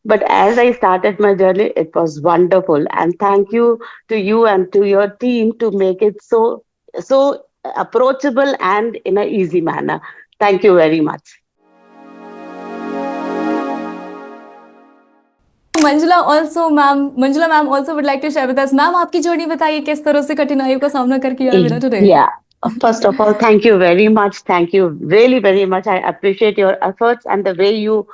But as I started my journey, it was wonderful. And thank you to you and to your team to make it so approachable and in a easy manner. Thank you very much. Manjula ma'am also would like to share with us. Ma'am, आपकी journey बताइए किस तरह से कठिनाइयों का सामना करके you are a winner today. Yeah. First of all, thank you very much. Thank you really very much. I appreciate your efforts and the way you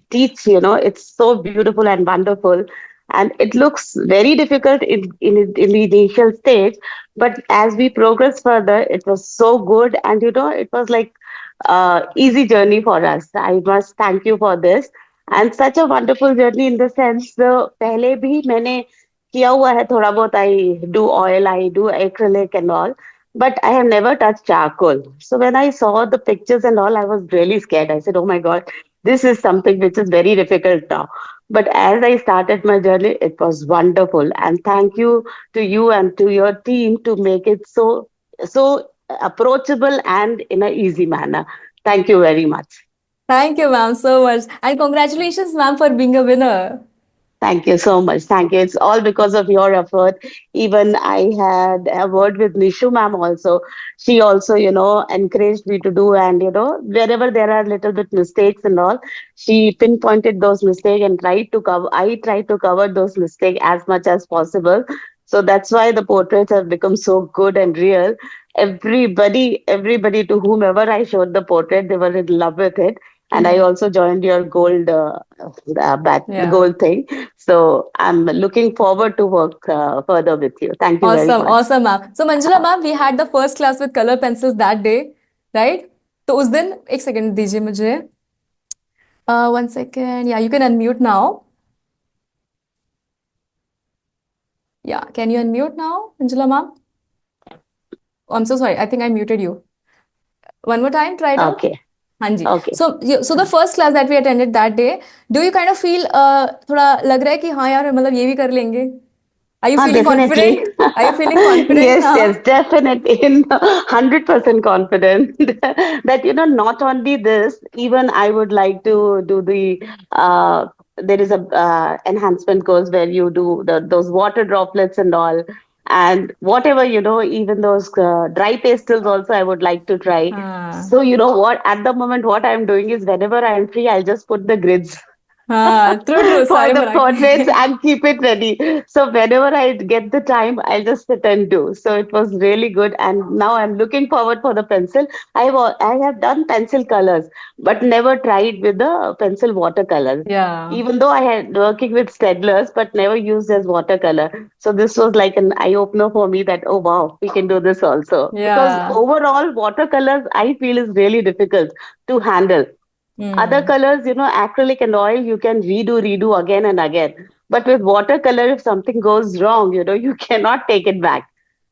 teach. It's so beautiful and wonderful. And it looks very difficult in the initial stage, but as we progress further, it was so good. And it was like easy journey for us. I must thank you for this. And such a wonderful journey in the sense, पहले भी मैंने किया हुआ है थोड़ा बहुत. I do oil, I do acrylic and all, but I have never touched charcoal. So when I saw the pictures and all, I was really scared. I said, "Oh my God, this is something which is very difficult now." But as I started my journey, it was wonderful. And thank you to you and to your team to make it so approachable and in a easy manner. Thank you very much. Thank you, ma'am, so much. And congratulations, ma'am, for being a winner. Thank you so much. Thank you. It's all because of your effort. Even I had a word with Nishu ma'am also. She also, encouraged me to do, and wherever there are little bit mistakes and all, she pinpointed those mistakes and tried to cover. I tried to cover those mistakes as much as possible. So that's why the portraits have become so good and real. Everybody to whomever I showed the portrait, they were in love with it. And I also joined your gold Yeah. gold thing. So I'm looking forward to work further with you. Thank you very Awesome, much. awesome, ma'am. So, Manjula ma'am, we had the first class with color pencils that day, right? तो उस दिन एक second दीजिए मुझे. 1 second. Yeah, you can unmute now. Yeah, can you unmute now, Manjula ma'am? Oh, I'm so sorry. I think I muted you. One more time, try it out. Okay. Hanji. Okay. So the first class that we attended that day, do you kind of feel थोड़ा लग रहा है कि हाँ यार मतलब ये भी कर लेंगे? Are you feeling Definitely. confident? Are you feeling confident Yes, now? yes, definitely. In 100% confident that, not only this, even I would like to do there is a enhancement course where you do those water droplets and all. And whatever, even those dry pastels also, I would like to try. हाँ So, you know what, at the moment, what I'm doing is whenever I'm free, I'll just put the grids हाँ true true for सारे the portraits बनाते and keep it ready. So whenever I get the time, I'll just sit and do. So it was really good, and now I'm looking forward for the pencil. I have done pencil colors, but never tried with the pencil watercolors. yeah Even though I had working with Stedlers, but never used as watercolor. So this was like an eye opener for me that, oh wow, we can do this also. Because yeah overall, watercolors I feel is really difficult to handle. Other hmm colors, acrylic and oil, you can redo again and again. But with watercolor, if something goes wrong, you cannot take it back.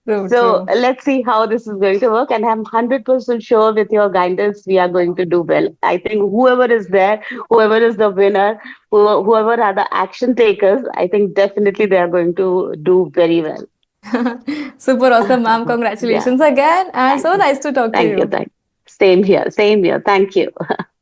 true So true let's see how this is going to work. And I'm 100% sure with your guidance, we are going to do well. I think whoever is there, whoever is the winner, whoever are the action takers, I think definitely they are going to do very well. super awesome ma'am, Yeah. congratulations again and Thank so you. nice to talk to Thank you. you. Thank you. Same here. Same here. Thank you.